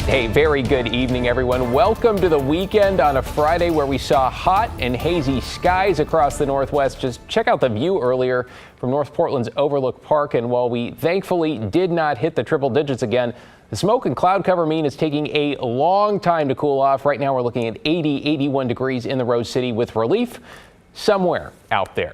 Hey, very good evening, everyone. Welcome to the weekend on a Friday where we saw hot and hazy skies across the Northwest. Just check out the view earlier from North Portland's Overlook Park. And while we thankfully did not hit the triple digits again, the smoke and cloud cover mean it's taking a long time to cool off. Right now, we're looking at 81 degrees in the Rose City with relief somewhere out there.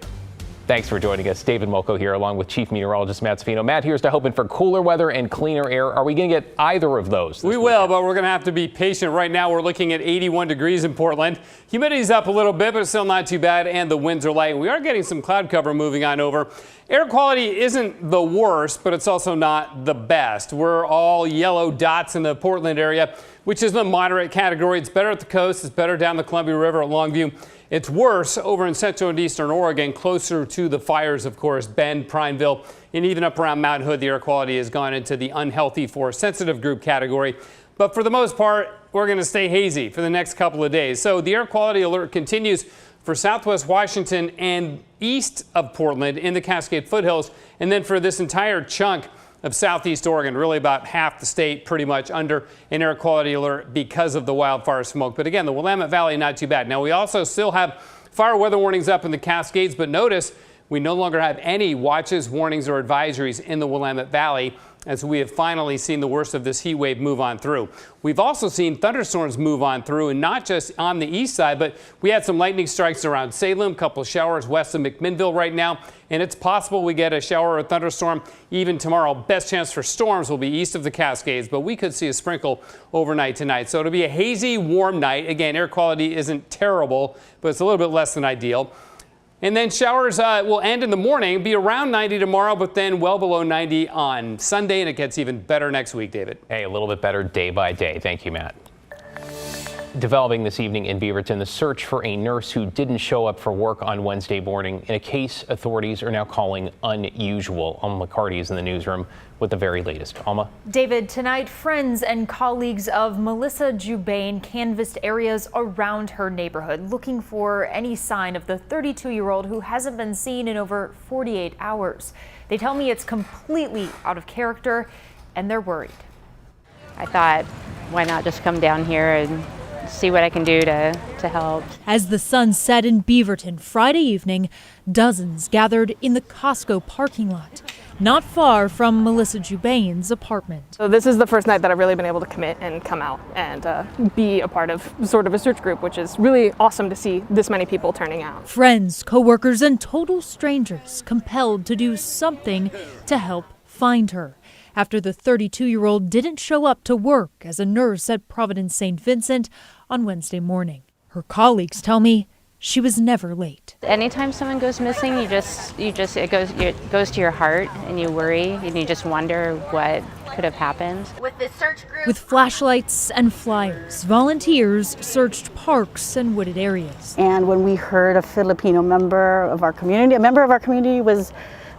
Thanks for joining us. David Molko here, along with Chief Meteorologist Matt Sfino. Matt, here's to hoping for cooler weather and cleaner air. Are we going to get either of those? We will, but we're going to have to be patient. Right now, we're looking at 81 degrees in Portland. Humidity's up a little bit, but it's still not too bad, and the winds are light. We are getting some cloud cover moving on over. Air quality isn't the worst, but it's also not the best. We're all yellow dots in the Portland area, which is the moderate category. It's better at the coast. It's better down the Columbia River at Longview. It's worse over in central and eastern Oregon, closer to the fires, of course, Bend, Prineville, and even up around Mount Hood. The air quality has gone into the unhealthy for sensitive group category. But for the most part, we're going to stay hazy for the next couple of days. So the air quality alert continues for Southwest Washington and east of Portland in the Cascade foothills. And then for this entire chunk of southeast Oregon, really about half the state pretty much under an air quality alert because of the wildfire smoke. But again, the Willamette Valley, not too bad. Now, we also still have fire weather warnings up in the Cascades, but notice we no longer have any watches, warnings, or advisories in the Willamette Valley, as we have finally seen the worst of this heat wave move on through. We've also seen thunderstorms move on through, and not just on the east side, but we had some lightning strikes around Salem, a couple of showers west of McMinnville right now, and it's possible we get a shower or thunderstorm even tomorrow. Best chance for storms will be east of the Cascades, but we could see a sprinkle overnight tonight. So it'll be a hazy, warm night. Again, air quality isn't terrible, but it's a little bit less than ideal. And then showers will end in the morning, be around 90 tomorrow, but then well below 90 on Sunday, and it gets even better next week, David. Hey, a little bit better day by day. Thank you, Matt. Developing this evening in Beaverton, the search for a nurse who didn't show up for work on Wednesday morning in a case authorities are now calling unusual. Alma McCarty is in the newsroom with the very latest. Alma? David, tonight friends and colleagues of Melissa Jubain canvassed areas around her neighborhood looking for any sign of the 32-year-old who hasn't been seen in over 48 hours. They tell me it's completely out of character and they're worried. I thought, why not just come down here and see what I can do to help. As the sun set in Beaverton Friday evening, dozens gathered in the Costco parking lot, not far from Melissa Jubain's apartment. So this is the first night that I've really been able to commit and come out and be a part of sort of a search group, which is really awesome to see this many people turning out. Friends, coworkers, and total strangers compelled to do something to help find her after the 32-year-old didn't show up to work as a nurse at Providence St. Vincent on Wednesday morning. Her colleagues tell me she was never late. Anytime someone goes missing, it goes to your heart and you worry and you just wonder what could have happened. With this search group, with flashlights and flyers, volunteers searched parks and wooded areas. And when we heard a Filipino member of our community was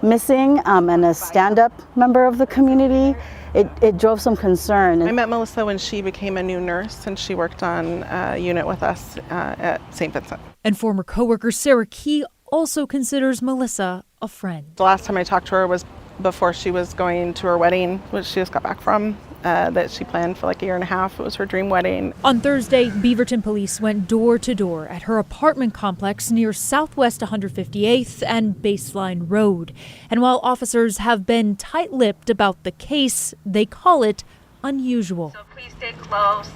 missing, and a stand-up member of the community, it drove some concern. I met Melissa when she became a new nurse, and she worked on a unit with us at St. Vincent. And former coworker Sarah Key also considers Melissa a friend. The last time I talked to her was before she was going to her wedding, which she just got back from, that she planned for like a year and a half. It was her dream wedding. On Thursday, Beaverton police went door to door at her apartment complex near Southwest 158th and Baseline Road. And while officers have been tight-lipped about the case, they call it unusual. So please stay close,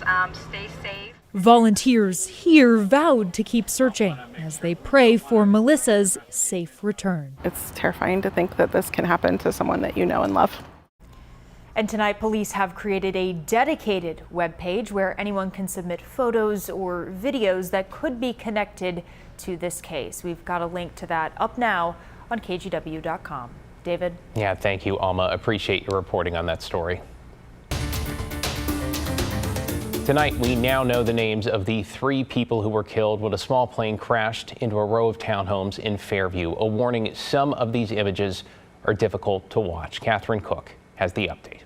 stay safe. Volunteers here vowed to keep searching as they pray for Melissa's safe return. It's terrifying to think that this can happen to someone that you know and love. And tonight, police have created a dedicated webpage where anyone can submit photos or videos that could be connected to this case. We've got a link to that up now on KGW.com. David? Yeah, thank you, Alma. Appreciate your reporting on that story. Tonight, we now know the names of the 3 people who were killed when a small plane crashed into a row of townhomes in Fairview. A warning, some of these images are difficult to watch. Catherine Cook has the update.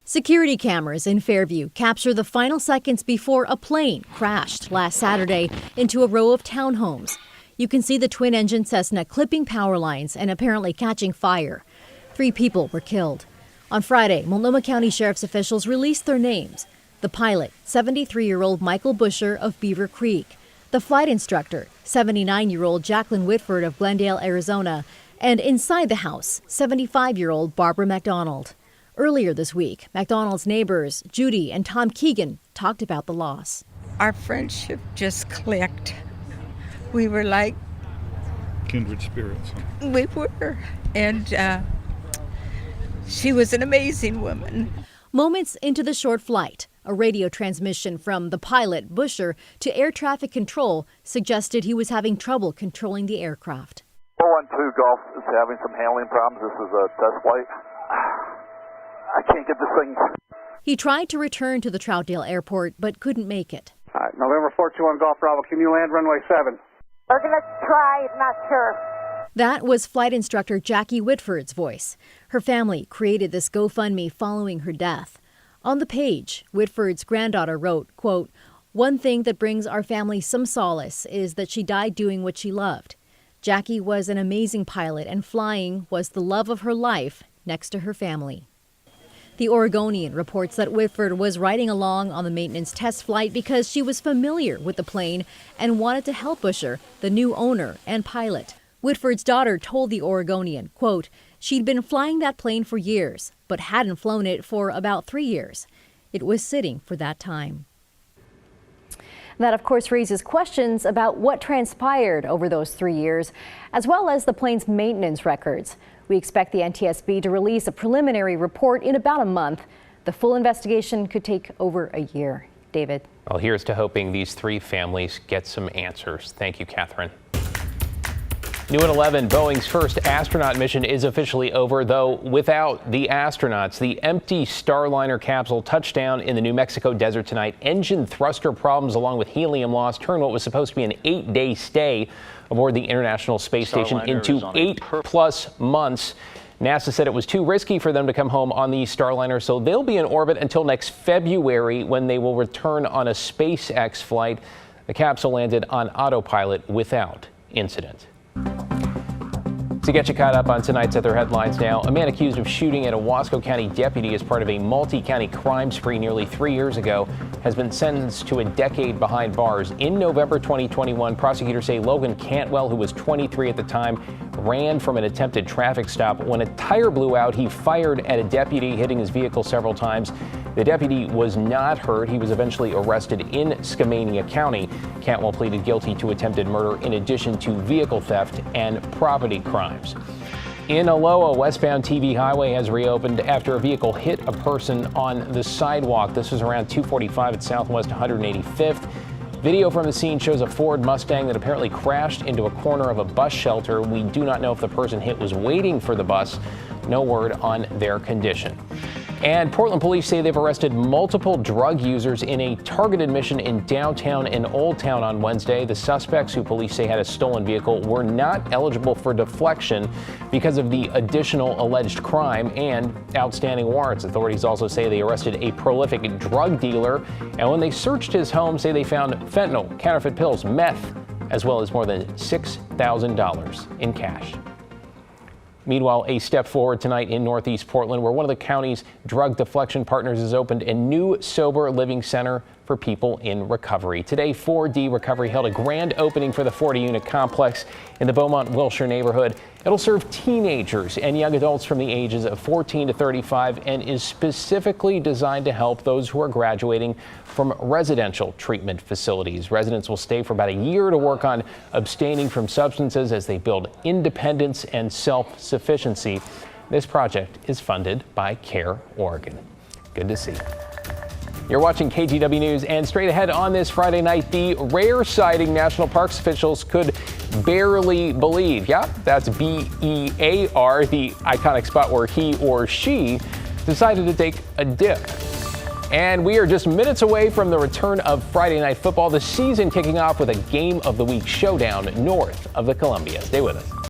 Security cameras in Fairview capture the final seconds before a plane crashed last Saturday into a row of townhomes. You can see the twin-engine Cessna clipping power lines and apparently catching fire. 3 people were killed. On Friday, Multnomah County Sheriff's officials released their names. The pilot, 73-year-old Michael Busher of Beaver Creek. The flight instructor, 79-year-old Jacqueline Whitford of Glendale, Arizona. And inside the house, 75-year-old Barbara McDonald. Earlier this week, McDonald's neighbors, Judy and Tom Keegan, talked about the loss. Our friendship just clicked. We were like kindred spirits. We were. And she was an amazing woman. Moments into the short flight, a radio transmission from the pilot, Busher, to air traffic control suggested he was having trouble controlling the aircraft. 412 Golf is having some handling problems. This is a test flight. I can't get this thing. He tried to return to the Troutdale Airport but couldn't make it. All right, November 421 Golf Bravo, can you land runway 7? We're going to try, not sure. That was flight instructor Jackie Whitford's voice. Her family created this GoFundMe following her death. On the page, Whitford's granddaughter wrote, quote, "One thing that brings our family some solace is that she died doing what she loved. Jackie was an amazing pilot and flying was the love of her life next to her family." The Oregonian reports that Whitford was riding along on the maintenance test flight because she was familiar with the plane and wanted to help Busher, the new owner and pilot. Whitford's daughter told the Oregonian, quote, "She'd been flying that plane for years, but hadn't flown it for about 3 years. It was sitting for that time." That, of course, raises questions about what transpired over those 3 years, as well as the plane's maintenance records. We expect the NTSB to release a preliminary report in about a month. The full investigation could take over a year. David. Well, here's to hoping these three families get some answers. Thank you, Catherine. New at 11, Boeing's first astronaut mission is officially over, though without the astronauts. The empty Starliner capsule touched down in the New Mexico desert tonight. Engine thruster problems along with helium loss turned what was supposed to be an 8-day stay aboard the International Space Station into 8+ months. NASA said it was too risky for them to come home on the Starliner, so they'll be in orbit until next February when they will return on a SpaceX flight. The capsule landed on autopilot without incident. To get you caught up on tonight's other headlines now, a man accused of shooting at a Wasco County deputy as part of a multi-county crime spree nearly 3 years ago has been sentenced to a decade behind bars. In November 2021, prosecutors say Logan Cantwell, who was 23 at the time, ran from an attempted traffic stop. When a tire blew out, he fired at a deputy, hitting his vehicle several times. The deputy was not hurt. He was eventually arrested in Skamania County. Cantwell pleaded guilty to attempted murder in addition to vehicle theft and property crimes. In Aloha, westbound TV Highway has reopened after a vehicle hit a person on the sidewalk. This was around 245 at Southwest 185th. Video from the scene shows a Ford Mustang that apparently crashed into a corner of a bus shelter. We do not know if the person hit was waiting for the bus. No word on their condition. And Portland police say they've arrested multiple drug users in a targeted mission in downtown and Old Town on Wednesday. The suspects, who police say had a stolen vehicle, were not eligible for deflection because of the additional alleged crime and outstanding warrants. Authorities also say they arrested a prolific drug dealer, and when they searched his home, say they found fentanyl, counterfeit pills, meth, as well as more than $6,000 in cash. Meanwhile, a step forward tonight in Northeast Portland, where one of the county's drug deflection partners has opened a new sober living center for people in recovery. Today, 4D Recovery held a grand opening for the 40-unit complex in the Beaumont-Wilshire neighborhood. It'll serve teenagers and young adults from the ages of 14 to 35 and is specifically designed to help those who are graduating from residential treatment facilities. Residents will stay for about a year to work on abstaining from substances as they build independence and self-sufficiency. This project is funded by Care Oregon. Good to see. You're watching KGW News, and straight ahead on this Friday night, the rare sighting National Parks officials could barely believe. Yeah, that's BEAR, the iconic spot where he or she decided to take a dip. And we are just minutes away from the return of Friday Night Football, the season kicking off with a Game of the Week showdown north of the Columbia. Stay with us.